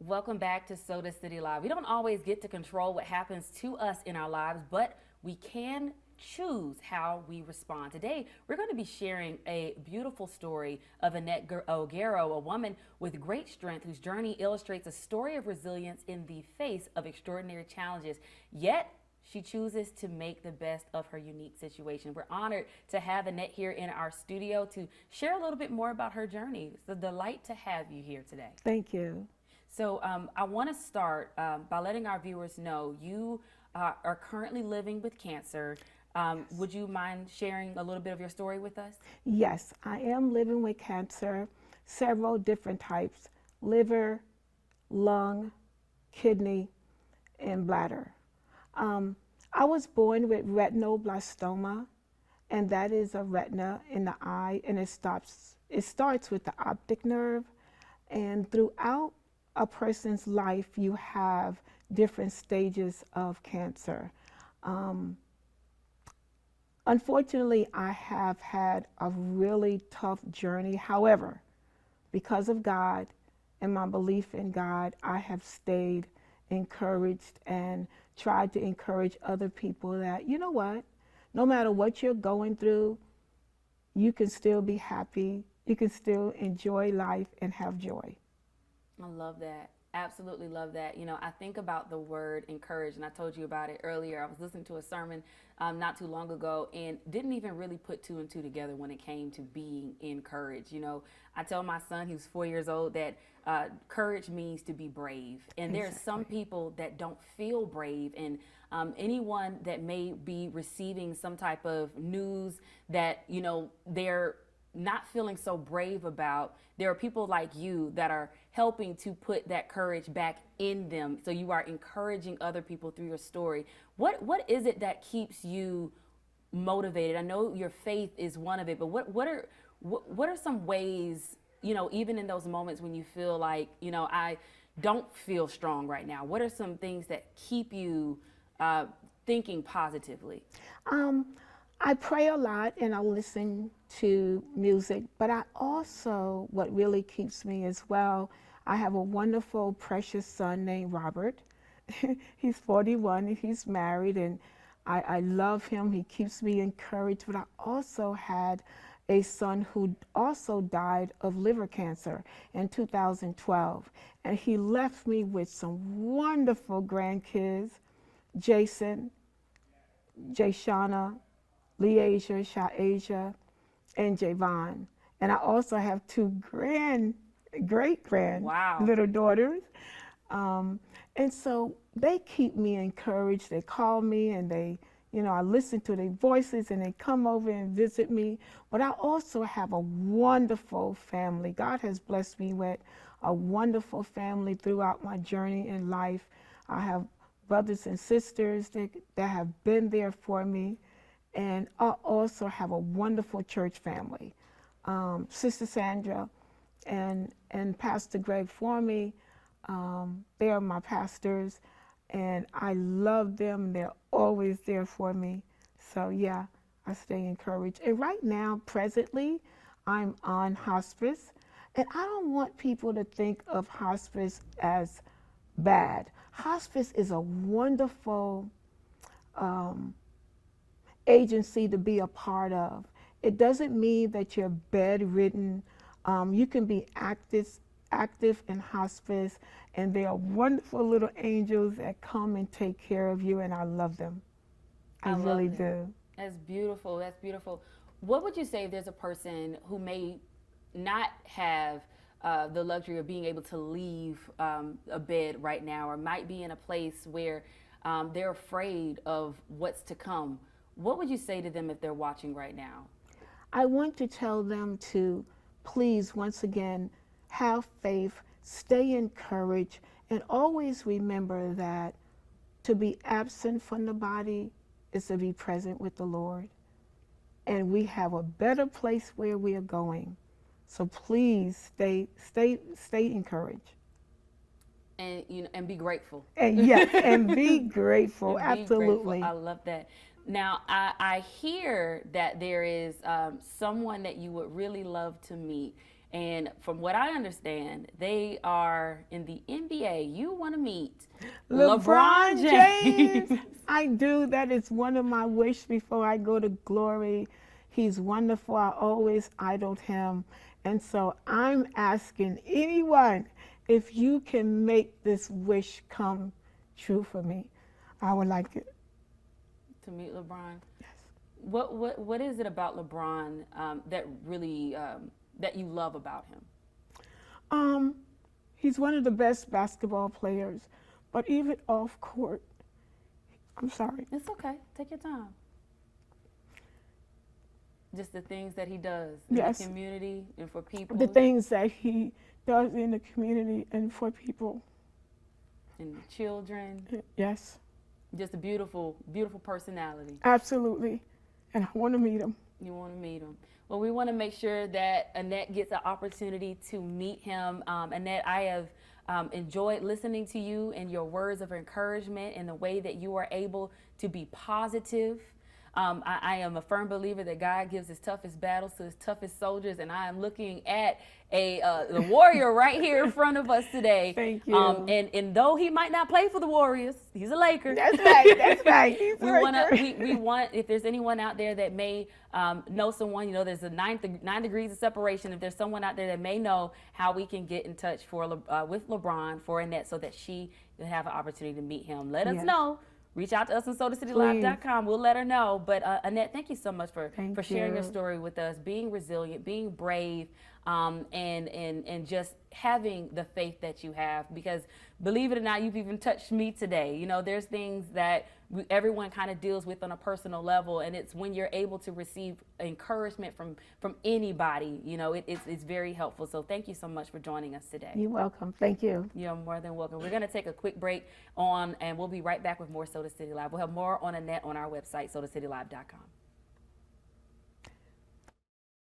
Welcome back to Soda City Live. We don't always get to control what happens to us in our lives, but we can choose how we respond. Today, we're going to be sharing a beautiful story of Annette O'Garo, a woman with great strength whose journey illustrates a story of resilience in the face of extraordinary challenges. Yet, she chooses to make the best of her unique situation. We're honored to have Annette here in our studio to share a little bit more about her journey. It's a delight to have you here today. Thank you. So I want to start by letting our viewers know you are currently living with cancer. Would you mind sharing a little bit of your story with us? Yes, I am living with cancer, several different types: liver, lung, kidney, and bladder. I was born with retinoblastoma, and that is a retina in the eye, and it starts with the optic nerve, and throughout a person's life, you have different stages of cancer. Um, Unfortunately, I have had a really tough journey. However, because of God and my belief in God, I have stayed encouraged and tried to encourage other people that, you know what, no matter what you're going through, you can still be happy, you can still enjoy life and have joy. I love that. Absolutely love that. You know, I think about the word encourage, and I told you about it earlier. I was listening to a sermon not too long ago and didn't even really put two and two together when it came to being encouraged. You know, I tell my son, who's 4 years old, that courage means to be brave. And there are some people that don't feel brave. And anyone that may be receiving some type of news that, you know, they're not feeling so brave about, there are people like you that are helping to put that courage back in them. So you are encouraging other people through your story. What is it that keeps you motivated? I know your faith is one of it, but what are some ways, you know, even in those moments when you feel like, you know, I don't feel strong right now, what are some things that keep you thinking positively? Um, I pray a lot and I listen to music, but I also, what really keeps me as well, I have a wonderful, precious son named Robert. He's 41 and he's married, and I love him. He keeps me encouraged, but I also had a son who also died of liver cancer in 2012, and he left me with some wonderful grandkids: Jason, Jayshana, Leasia, Shaasia, and Javon. And I also have two great-grand Wow. little daughters. And so they keep me encouraged. They call me and I listen to their voices and they come over and visit me. But I also have a wonderful family. God has blessed me with a wonderful family throughout my journey in life. I have brothers and sisters that have been there for me. And I also have a wonderful church family. Sister Sandra and Pastor Greg Formey, they are my pastors, and I love them. They're always there for me. So yeah, I stay encouraged. And right now, presently, I'm on hospice, and I don't want people to think of hospice as bad. Hospice is a wonderful agency to be a part of. It doesn't mean that you're bedridden. You can be active in hospice, and they are wonderful little angels that come and take care of you, and I love them. I really do. That's beautiful. That's beautiful. What would you say if there's a person who may not have the luxury of being able to leave a bed right now, or might be in a place where they're afraid of what's to come? What would you say to them if they're watching right now? I want to tell them to please, once again, have faith, stay encouraged, and always remember that to be absent from the body is to be present with the Lord. And we have a better place where we are going. So please stay encouraged. And and be grateful. And yes, and be grateful. And be grateful. Absolutely. I love that. Now, I hear that there is someone that you would really love to meet, And from what I understand, they are in the NBA. You want to meet LeBron James. James. I do. That is one of my wishes before I go to glory. He's wonderful. I always idoled him. And so I'm asking anyone if you can make this wish come true for me. I would like it. To meet LeBron. Yes. What is it about LeBron that really that you love about him? He's one of the best basketball players, but even off court, I'm sorry. It's okay. Take your time. Just the things that he does in Yes. the community and for people. The things that he does in the community and for people. And the children. Yes, Just a beautiful, beautiful personality. absolutely. And I want to meet him. You want to meet him. Well, we want to make sure that Annette gets an opportunity to meet him. Annette, I have enjoyed listening to you and your words of encouragement and the way that you are able to be positive. I am a firm believer that God gives his toughest battles to his toughest soldiers, and I am looking at the warrior right here in front of us today. Thank you. And though he might not play for the Warriors, he's a Laker. That's right. That's right. He's we want, if there's anyone out there that may know someone, you know, there's a 9 degrees of separation. If there's someone out there that may know how we can get in touch with LeBron for Annette so that she can have an opportunity to meet him, let us Yes. know. Reach out to us on SodaCityLive.com. We'll let her know. But Annette, thank you so much for sharing your story with us, being resilient, being brave, and just having the faith that you have. Because believe it or not, you've even touched me today. You know, there's things that everyone kind of deals with on a personal level, and it's when you're able to receive encouragement from anybody, you know, it's very helpful. So thank you so much for joining us today. You're welcome. Thank you. You're more than welcome. We're going to take a quick break and we'll be right back with more Soda City Live. We'll have more on Annette on our website, SodaCityLive.com.